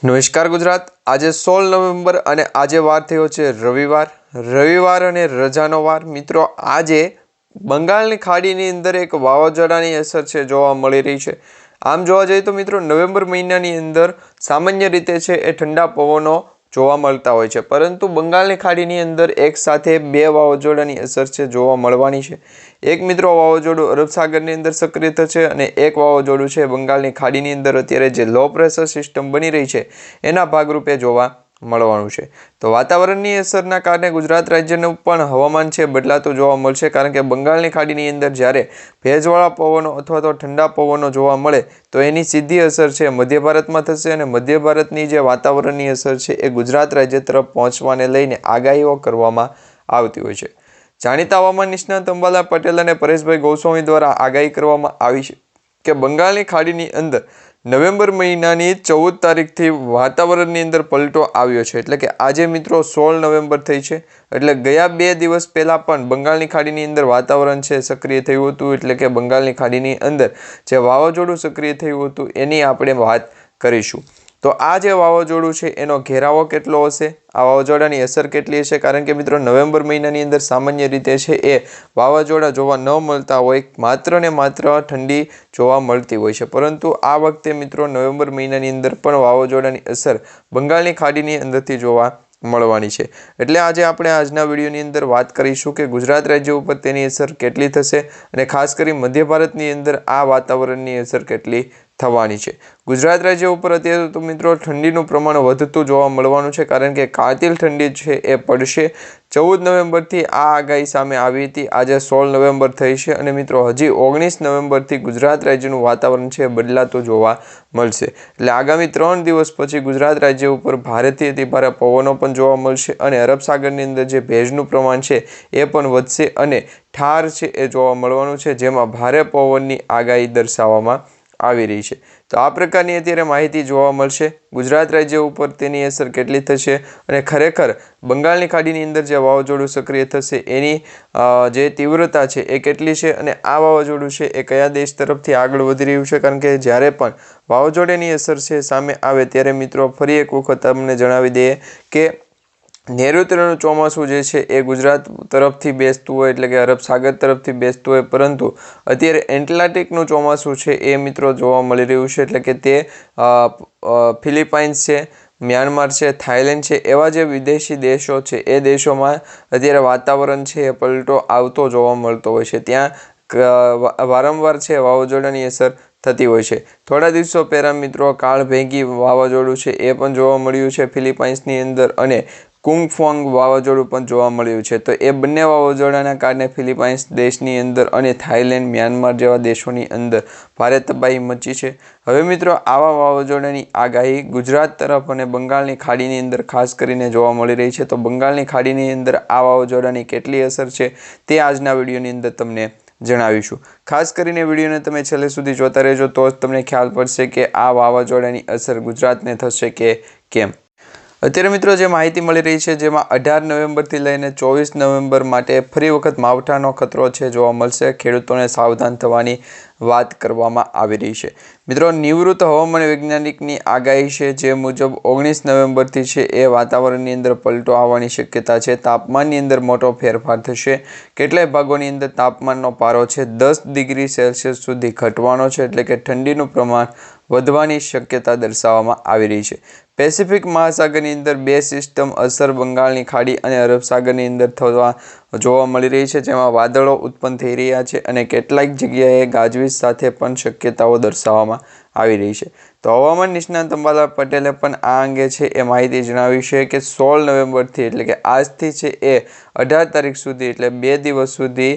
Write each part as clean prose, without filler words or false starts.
નમસ્કાર ગુજરાત। આજે 16 નવેમ્બર અને આજે વાર થયો છે રવિવાર અને રજાનો વાર। મિત્રો આજે બંગાળની ખાડીની અંદર એક વાવાઝોડાની અસર છે જોવા મળી રહી છે। આમ જોવા જઈએ તો મિત્રો નવેમ્બર મહિનાની અંદર સામાન્ય રીતે છે એ ઠંડા પવનો જોવા મળતા હોય છે, પરંતુ બંગાળની ખાડીની અંદર એક સાથે બે વાવાઝોડાની અસર છે જોવા મળવાની છે। એક મિત્રો વાવાઝોડું અરબ સાગરની અંદર સક્રિય થશે અને એક વાવાઝોડું છે બંગાળની ખાડીની અંદર અત્યારે જે લો પ્રેશર સિસ્ટમ બની રહી છે એના ભાગરૂપે જોવા મળવાનું છે। તો વાતાવરણની અસરના કારણે ગુજરાત રાજ્યનું પણ હવામાન છે બદલાતું જોવા મળશે, કારણ કે બંગાળની ખાડીની અંદર જ્યારે ભેજવાળા પવનો અથવા તો ઠંડા પવનો જોવા મળે તો એની સીધી અસર છે મધ્ય ભારતમાં થશે અને મધ્ય ભારતની જે વાતાવરણની અસર છે એ ગુજરાત રાજ્ય તરફ પહોંચવાને લઈને આગાહીઓ કરવામાં આવતી હોય છે। જાણીતા હવામાન નિષ્ણાત અંબાલાલ પટેલ અને પરેશભાઈ ગોસ્વામી દ્વારા આગાહી કરવામાં આવી છે કે બંગાળની ખાડીની અંદર નવેમ્બર મહિનાની 14 તારીખથી વાતાવરણની અંદર પલટો આવ્યો છે। એટલે કે આજે મિત્રો 16 નવેમ્બર થઈ છે, એટલે ગયા 2 દિવસ પહેલાં પણ બંગાળની ખાડીની અંદર વાતાવરણ છે સક્રિય થયું હતું। એટલે કે બંગાળની ખાડીની અંદર જે વાવાઝોડું સક્રિય થયું હતું એની આપણે વાત કરીશું। તો આ જે વાવાઝોડું છે એનો ઘેરાવો કેટલો હશે, આ વાવાઝોડાની અસર કેટલી હશે, કારણ કે મિત્રો નવેમ્બર મહિનાની અંદર સામાન્ય રીતે છે એ વાવાઝોડા જોવા ન મળતા હોય, માત્ર ને માત્ર ઠંડી જોવા મળતી હોય છે, પરંતુ આ વખતે મિત્રો નવેમ્બર મહિનાની અંદર પણ વાવાઝોડાની અસર બંગાળની ખાડીની અંદરથી જોવા મળવાની છે। એટલે આજે આપણે આજના વિડીયોની અંદર વાત કરીશું કે ગુજરાત રાજ્ય ઉપર તેની અસર કેટલી થશે અને ખાસ કરી મધ્ય ભારતની અંદર આ વાતાવરણની અસર કેટલી થવાની છે। ગુજરાત રાજ્ય ઉપર અત્યારે તો મિત્રો ઠંડીનું પ્રમાણ વધતું જોવા મળવાનું છે, કારણ કે કાતિલ ઠંડી છે એ પડશે। 14 નવેમ્બરથી આ આગાહી સામે આવી હતી, આજે 16 નવેમ્બર થઈ છે અને મિત્રો હજી 19 નવેમ્બરથી ગુજરાત રાજ્યનું વાતાવરણ છે બદલાતું જોવા મળશે। એટલે આગામી 3 દિવસ પછી ગુજરાત રાજ્ય ઉપર ભારેથી અતિ ભારે પવનો પણ જોવા મળશે અને અરબ સાગરની અંદર જે ભેજનું પ્રમાણ છે એ પણ વધશે અને ઠાર છે એ જોવા મળવાનું છે, જેમાં ભારે પવનની આગાહી દર્શાવવામાં આવી રહી છે। તો આ પ્રકારની અત્યારે માહિતી જોવા મળશે ગુજરાત રાજ્ય ઉપર તેની અસર કેટલી થશે અને ખરેખર બંગાળની ખાડીની અંદર જે વાવાઝોડું સક્રિય થશે એની જે તીવ્રતા છે એ કેટલી છે અને આ વાવાઝોડું છે એ કયા દેશ તરફથી આગળ વધી રહ્યું છે। કારણ કે જ્યારે પણ વાવાઝોડાની અસર છે સામે આવે ત્યારે મિત્રો ફરી એક વખત તમને જણાવી દઈએ કે નૈઋત્યનું ચોમાસું જે છે એ ગુજરાત તરફથી બેસતું હોય, એટલે કે અરબ સાગર તરફથી બેસતું હોય, પરંતુ અત્યારે એટલાન્ટિકનું ચોમાસું છે એ મિત્રો જોવા મળી રહ્યું છે। એટલે કે તે ફિલિપાઇન્સ છે, મ્યાનમાર છે, થાઈલેન્ડ છે, એવા જે વિદેશી દેશો છે એ દેશોમાં અત્યારે વાતાવરણ છે એ પલટો આવતો જોવા મળતો હોય છે। ત્યાં વારંવાર છે વાવાઝોડાની અસર થતી હોય છે। થોડા દિવસો પહેલાં મિત્રો કાળભેગી વાવાઝોડું છે એ પણ જોવા મળ્યું છે ફિલિપાઇન્સની અંદર અને કુંગફોંગ વાવાઝોડું પણ જોવા મળ્યું છે। તો એ બંને વાવાઝોડાના કારણે ફિલિપાઇન્સ દેશની અંદર અને થાઈલેન્ડ, મ્યાનમાર જેવા દેશોની અંદર ભારે તબાહી મચી છે। હવે મિત્રો આવા વાવાઝોડાની આગાહી ગુજરાત તરફ અને બંગાળની ખાડીની અંદર ખાસ કરીને જોવા મળી રહી છે। તો બંગાળની ખાડીની અંદર આ વાવાઝોડાની કેટલી અસર છે તે આજના વિડીયોની અંદર તમને જણાવીશું। ખાસ કરીને વિડીયોને તમે છેલ્લે સુધી જોતા રહેજો, તો જ તમને ખ્યાલ પડશે કે આ વાવાઝોડાની અસર ગુજરાતને થશે કે કેમ। અત્યારે મિત્રો જે માહિતી મળી રહી છે જેમાં 18 નવેમ્બરથી લઈને 24 નવેમ્બર માટે ફરી વખત માવઠાનો ખતરો છે જોવા મળશે। ખેડૂતોને સાવધાન થવાની વાત કરવામાં આવી રહી છે। મિત્રો નિવૃત્ત હવામાન વૈજ્ઞાનિકની આગાહી છે જે મુજબ 19 નવેમ્બરથી છે એ વાતાવરણની અંદર પલટો આવવાની શક્યતા છે। તાપમાનની અંદર મોટો ફેરફાર થશે, કેટલાય ભાગોની અંદર તાપમાનનો પારો છે 10 ડિગ્રી સેલ્સિયસ સુધી ઘટવાનો છે, એટલે કે ઠંડીનું પ્રમાણ વધવાની શક્યતા દર્શાવવામાં આવી રહી છે। પેસિફિક મહાસાગરની અંદર બે સિસ્ટમ અસર બંગાળની ખાડી અને અરબ સાગરની અંદર થવા જોવા મળી રહી છે, જેમાં વાદળો ઉત્પન્ન થઈ રહ્યા છે અને કેટલાક જગ્યાએ ગાજવીજ સાથે પણ શક્યતાઓ દર્શાવવામાં આવી રહી છે। તો હવામાન નિષ્ણાત અંબાલાલ પટેલે પણ આ અંગે છે એ માહિતી જણાવી છે કે 16 નવેમ્બરથી એટલે કે આજથી છે એ 18 તારીખ સુધી એટલે 2 દિવસ સુધી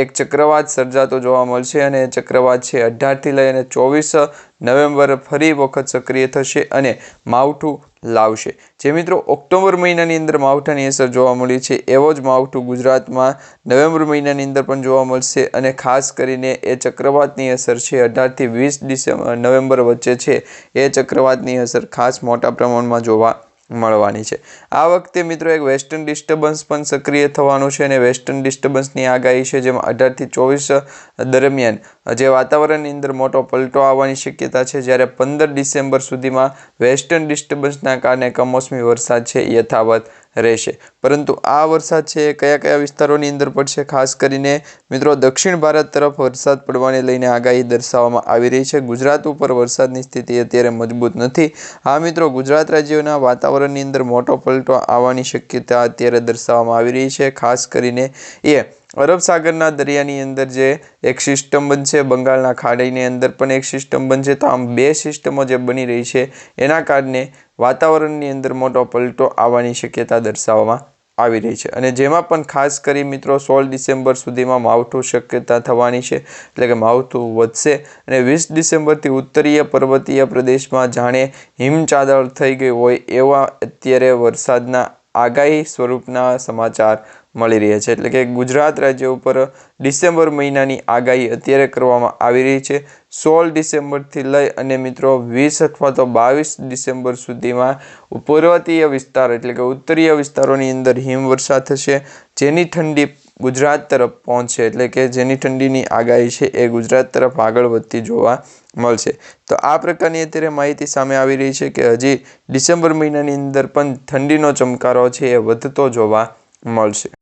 એક ચક્રવાત સર્જાતો જોવા મળશે અને ચક્રવાત છે 18થી લઈને 24 નવેમ્બર ફરી વખત સક્રિય થશે અને માવઠું લાવશે। જે મિત્રો ઓક્ટોબર મહિનાની અંદર માવઠાની અસર જોવા મળી છે એવો જ માવઠું ગુજરાતમાં નવેમ્બર મહિનાની અંદર પણ જોવા મળશે અને ખાસ કરીને એ ચક્રવાતની અસર છે 18થી 20 નવેમ્બર વચ્ચે છે એ ચક્રવાતની અસર ખાસ મોટા પ્રમાણમાં જોવા મળવાની છે। આ વખતે મિત્રો એક વેસ્ટર્ન ડિસ્ટર્બન્સ પણ સક્રિય થવાનું છે અને વેસ્ટર્ન ડિસ્ટર્બન્સની આગાહી છે, જેમાં 18 થી 24 દરમિયાન જે વાતાવરણની અંદર મોટો પલટો આવવાની શક્યતા છે, જ્યારે 15 ડિસેમ્બર સુધીમાં વેસ્ટર્ન ડિસ્ટર્બન્સના કારણે કમોસમી વરસાદ છે યથાવત રહેશે। પરંતુ આ વરસાદ છે કયા કયા વિસ્તારોની અંદર પડશે, ખાસ કરીને મિત્રો દક્ષિણ ભારત તરફ વરસાદ પડવાને લઈને આગાહી દર્શાવવામાં આવી રહી છે। ગુજરાત ઉપર વરસાદની સ્થિતિ અત્યારે મજબૂત નથી। હા મિત્રો, ગુજરાત રાજ્યના વાતાવરણની અંદર મોટો પલટો આવવાની શક્યતા અત્યારે દર્શાવવામાં આવી રહી છે। ખાસ કરીને અરબ સાગરના દરિયાની અંદર જે એક સિસ્ટમ બનશે, બંગાળના ખાડીની અંદર પણ એક સિસ્ટમ બનશે, તો આમ બે સિસ્ટમો જે બની રહી છે એના કારણે વાતાવરણની અંદર મોટો પલટો આવવાની શક્યતા દર્શાવવામાં આવી રહી છે। અને જેમાં પણ ખાસ કરી મિત્રો 16 ડિસેમ્બર સુધીમાં માવઠું શક્યતા થવાની છે, એટલે કે માવઠું વધશે અને 20 ડિસેમ્બરથી ઉત્તરીય પર્વતીય પ્રદેશમાં જાણે હિમચાદળ થઈ ગઈ હોય એવા અત્યારે વરસાદના આગાહી સ્વરૂપના સમાચાર મળી રહ્યા છે। એટલે કે ગુજરાત રાજ્ય ઉપર ડિસેમ્બર મહિનાની આગાહી અત્યારે કરવામાં આવી રહી છે। 16 ડિસેમ્બરથી લઈ અને મિત્રો 20 અથવા તો 22 ડિસેમ્બર સુધીમાં પર્વતીય વિસ્તાર એટલે કે ઉત્તરીય વિસ્તારોની અંદર હિમવર્ષા થશે, જેની ઠંડી ગુજરાત તરફ પહોંચશે, એટલે કે જેની ઠંડીની આગાહી છે એ ગુજરાત તરફ આગળ વધતી જોવા મળશે। તો આ પ્રકારની અત્યારે માહિતી સામે આવી રહી છે કે હજી ડિસેમ્બર મહિનાની અંદર પણ ઠંડીનો ચમકારો છે એ વધતો જોવા મળશે।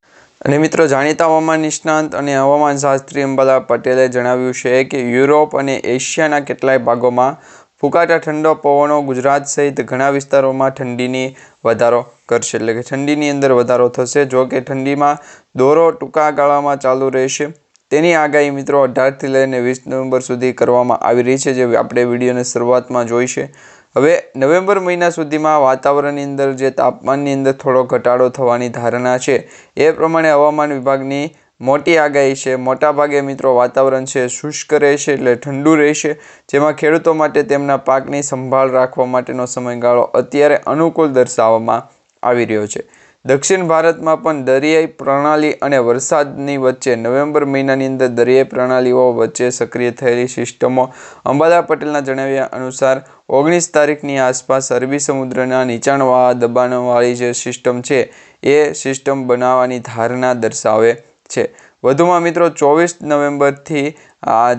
અને મિત્રો, જાણીતા હવામાન નિષ્ણાંત અને હવામાન શાસ્ત્રી અંબાલાલ પટેલે જણાવ્યું છે કે યુરોપ અને એશિયાના કેટલાય ભાગોમાં ફૂંકાતા ઠંડો પવનો ગુજરાત સહિત ઘણા વિસ્તારોમાં ઠંડીની વધારો કરશે, એટલે કે ઠંડીની અંદર વધારો થશે। જો કે ઠંડીમાં દોરો ટૂંકા ગાળામાં ચાલુ રહેશે તેની આગાહી મિત્રો 18 થી લઈને 20 નવેમ્બર સુધી કરવામાં આવી રહી છે, જે આપણે વિડીયોની શરૂઆતમાં જોઈ છે। હવે નવેમ્બર મહિના સુધીમાં વાતાવરણની અંદર જે તાપમાનની અંદર થોડો ઘટાડો થવાની ધારણા છે, એ પ્રમાણે હવામાન વિભાગની મોટી આગાહી છે। મોટાભાગે મિત્રો વાતાવરણ છે શુષ્ક રહેશે, એટલે ઠંડુ રહેશે, જેમાં ખેડૂતો માટે તેમના પાકની સંભાળ રાખવા માટેનો સમયગાળો અત્યારે અનુકૂળ દર્શાવવામાં આવી રહ્યો છે। દક્ષિણ ભારતમાં પણ દરિયાઈ પ્રણાલી અને વરસાદની વચ્ચે નવેમ્બર મહિનાની અંદર દરિયાઈ પ્રણાલીઓ વચ્ચે સક્રિય થયેલી સિસ્ટમો અંબાલાલ પટેલના જણાવ્યા અનુસાર 19 તારીખની આસપાસ અરબી સમુદ્રના નીચાણવાળા દબાણવાળી જે સિસ્ટમ છે એ સિસ્ટમ બનાવવાની ધારણા દર્શાવે છે। વધુમાં મિત્રો 24 નવેમ્બરથી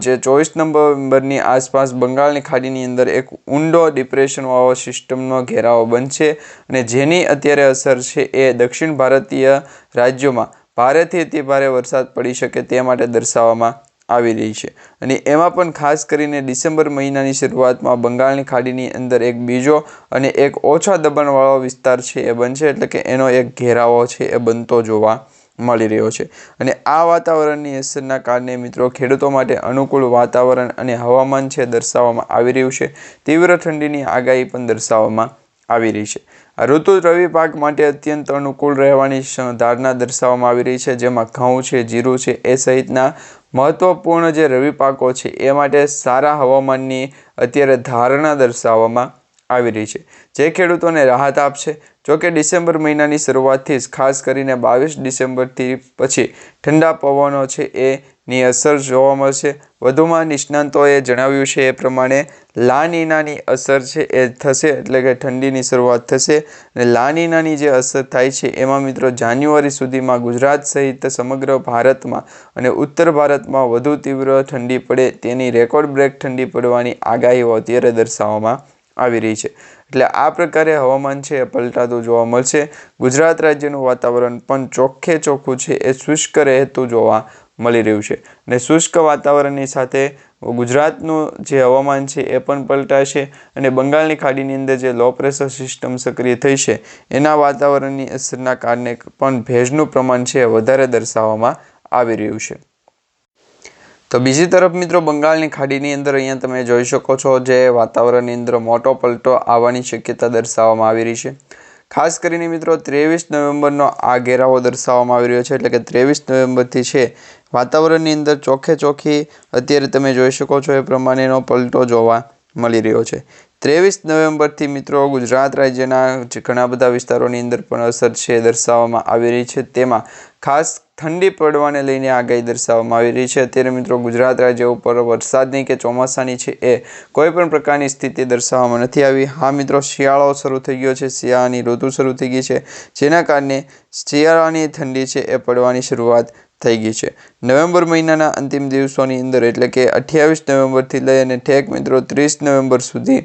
જે 24 નવેમ્બરની આસપાસ બંગાળની ખાડીની અંદર એક ઊંડો ડિપ્રેશનવાળો સિસ્ટમનો ઘેરાવો બનશે અને જેની અત્યારે અસર છે એ દક્ષિણ ભારતીય રાજ્યોમાં ભારેથી અતિ ભારે વરસાદ પડી શકે તે માટે દર્શાવવામાં આવી રહી છે। અને એમાં પણ ખાસ કરીને ડિસેમ્બર મહિનાની શરૂઆતમાં બંગાળની ખાડીની અંદર એક બીજો અને એક ઓછા દબાણવાળો વિસ્તાર છે એ બનશે, એટલે કે એનો એક ઘેરાવો છે એ બનતો જોવા મળી રહ્યો છે। અને આ વાતાવરણની અસરના કારણે મિત્રો ખેડૂતો માટે અનુકૂળ વાતાવરણ અને હવામાન છે દર્શાવવામાં આવી રહ્યું છે। તીવ્ર ઠંડીની આગાહી પણ દર્શાવવામાં આવી રહી છે। આ ઋતુ રવિ પાક માટે અત્યંત અનુકૂળ રહેવાની ધારણા દર્શાવવામાં આવી રહી છે, જેમાં ઘઉં છે, જીરું છે એ સહિતના મહત્વપૂર્ણ જે રવિ પાકો છે એ માટે સારા હવામાનની અત્યારે ધારણા દર્શાવવામાં આવી રહી છે, જે ખેડૂતોને રાહત આપશે। જો કે ડિસેમ્બર મહિનાની શરૂઆતથી જ ખાસ કરીને 22 ડિસેમ્બરથી પછી ઠંડા પવનો છે એની અસર જોવા મળશે। વધુમાં નિષ્ણાંતોએ જણાવ્યું છે એ પ્રમાણે લા નીનાની અસર છે એ થશે, એટલે કે ઠંડીની શરૂઆત થશે અને લા નીનાની જે અસર થાય છે એમાં મિત્રો જાન્યુઆરી સુધીમાં ગુજરાત સહિત સમગ્ર ભારતમાં અને ઉત્તર ભારતમાં વધુ તીવ્ર ઠંડી પડે તેની રેકોર્ડ બ્રેક ઠંડી પડવાની આગાહીઓ અત્યારે દર્શાવવામાં આવી રહી છે। એટલે આ પ્રકારે હવામાન છે એ પલટાતું જોવા મળશે। ગુજરાત રાજ્યનું વાતાવરણ પણ ચોખ્ખે ચોખ્ખું છે એ શુષ્ક રહેતું જોવા મળી રહ્યું છે અને શુષ્ક વાતાવરણની સાથે ગુજરાતનું જે હવામાન છે એ પણ પલટાશે અને બંગાળની ખાડીની અંદર જે લો પ્રેશર સિસ્ટમ સક્રિય થઈ છે એના વાતાવરણની અસરના કારણે પણ ભેજનું પ્રમાણ છે એ વધારે દર્શાવવામાં આવી રહ્યું છે। તો બીજી તરફ મિત્રો બંગાળની ખાડીની અંદર અહીંયા તમે જોઈ શકો છો જે વાતાવરણની અંદર મોટો પલટો આવવાની શક્યતા દર્શાવવામાં આવી રહી છે। ખાસ કરીને મિત્રો 23 નવેમ્બરનો આ ઘેરાવો દર્શાવવામાં આવી રહ્યો છે, એટલે કે 23 નવેમ્બરથી છે વાતાવરણની અંદર ચોખ્ખે ચોખ્ખી અત્યારે તમે જોઈ શકો છો એ પ્રમાણેનો પલટો જોવા મળી રહ્યો છે। 23 નવેમ્બરથી મિત્રો ગુજરાત રાજ્યના ઘણા બધા વિસ્તારોની અંદર પણ અસર છે દર્શાવવામાં આવી રહી છે। તેમાં ખાસ ઠંડી પડવાને લઈને આગાહી દર્શાવવામાં આવી રહી છે। અત્યારે મિત્રો ગુજરાત રાજ્ય ઉપર વરસાદની કે ચોમાસાની છે એ કોઈપણ પ્રકારની સ્થિતિ દર્શાવવામાં નથી આવી। હા મિત્રો, શિયાળો શરૂ થઈ ગયો છે, શિયાળાની ઋતુ શરૂ થઈ ગઈ છે, જેના કારણે શિયાળાની ઠંડી છે એ પડવાની શરૂઆત થઈ ગઈ છે। નવેમ્બર મહિનાના અંતિમ દિવસોની અંદર એટલે કે 28 નવેમ્બરથી લઈ અને ઠેક મિત્રો 30 નવેમ્બર સુધી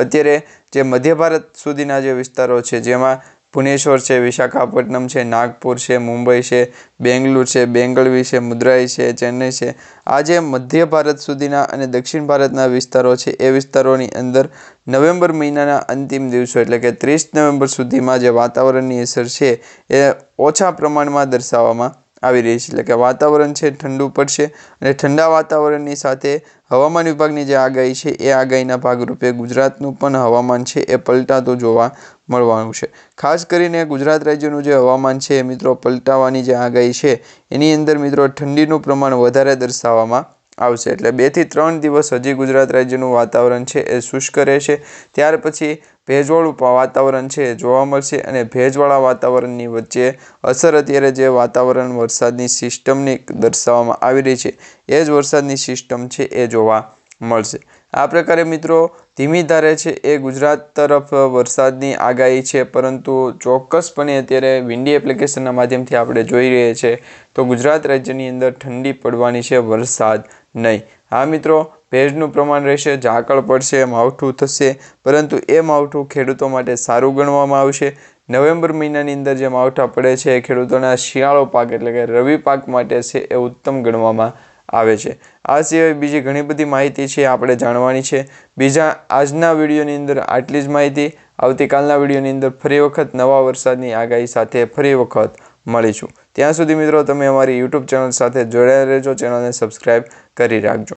અત્યારે જે મધ્ય ભારત સુધીના જે વિસ્તારો છે, જેમાં ભુવનેશ્વર છે, વિશાખાપટ્ટનમ છે, નાગપુર છે, મુંબઈ છે, બેંગલુરુ છે, બેંગલવી છે, મદુરાઈ છે, ચેન્નઈ છે, આ જે મધ્ય ભારત સુધીના અને દક્ષિણ ભારતના વિસ્તારો છે એ વિસ્તારોની અંદર નવેમ્બર મહિનાના અંતિમ દિવસો એટલે કે 30 નવેમ્બર સુધીમાં જે વાતાવરણની અસર છે એ ઓછા પ્રમાણમાં દર્શાવવામાં આવી રહી છે। એટલે કે વાતાવરણ છે ઠંડુ પડશે અને ઠંડા વાતાવરણની સાથે હવામાન વિભાગની જે આગાહી છે એ આગાહીના ભાગરૂપે ગુજરાતનું પણ હવામાન છે એ પલટાતું જોવા મળવાનું છે। ખાસ કરીને ગુજરાત રાજ્યનું જે હવામાન છે મિત્રો પલટાવાની જે આગાહી છે એની અંદર મિત્રો ઠંડીનું પ્રમાણ વધારે દર્શાવવામાં આવશે। એટલે 2 થી 3 દિવસ હજી ગુજરાત રાજ્યનું વાતાવરણ છે એ શુષ્ક રહેશે। ત્યાર પછી ભેજવાળું વાતાવરણ છે જોવા મળશે અને ભેજવાળા વાતાવરણની વચ્ચે અસર અત્યારે જે વાતાવરણ વરસાદની સિસ્ટમની દર્શાવવામાં આવી રહી છે એ જ વરસાદની સિસ્ટમ છે એ જોવા મળશે। આ પ્રકારે મિત્રો ધીમી ધારે છે એ ગુજરાત તરફ વરસાદની આગાહી છે, પરંતુ ચોક્કસપણે અત્યારે વિન્ડી એપ્લિકેશનના માધ્યમથી આપણે જોઈ રહ્યા છીએ તો ગુજરાત રાજ્યની અંદર ઠંડી પડવાની છે, વરસાદ નહીં। હા મિત્રો, ભેજનું પ્રમાણ રહેશે, ઝાકળ પડશે, માવઠું થશે, પરંતુ એ માવઠું ખેડૂતો માટે સારું ગણવામાં આવશે। નવેમ્બર મહિનાની અંદર જે માવઠા પડે છે એ ખેડૂતોના શિયાળો પાક એટલે કે રવિ પાક માટે છે એ ઉત્તમ ગણવામાં આવે છે। આ સિવાય બીજી ઘણી બધી માહિતી છે આપણે જાણવાની છે। આજના વિડીયોની અંદર આટલી જ માહિતી। આવતીકાલના વિડીયોની અંદર ફરી વખત નવા વરસાદની આગાહી સાથે ફરી વખત મળીશું। ત્યાં સુધી મિત્રો તમે અમારી YouTube ચેનલ સાથે જોડાયા રહેજો, ચેનલને સબસ્ક્રાઈબ કરી રાખજો।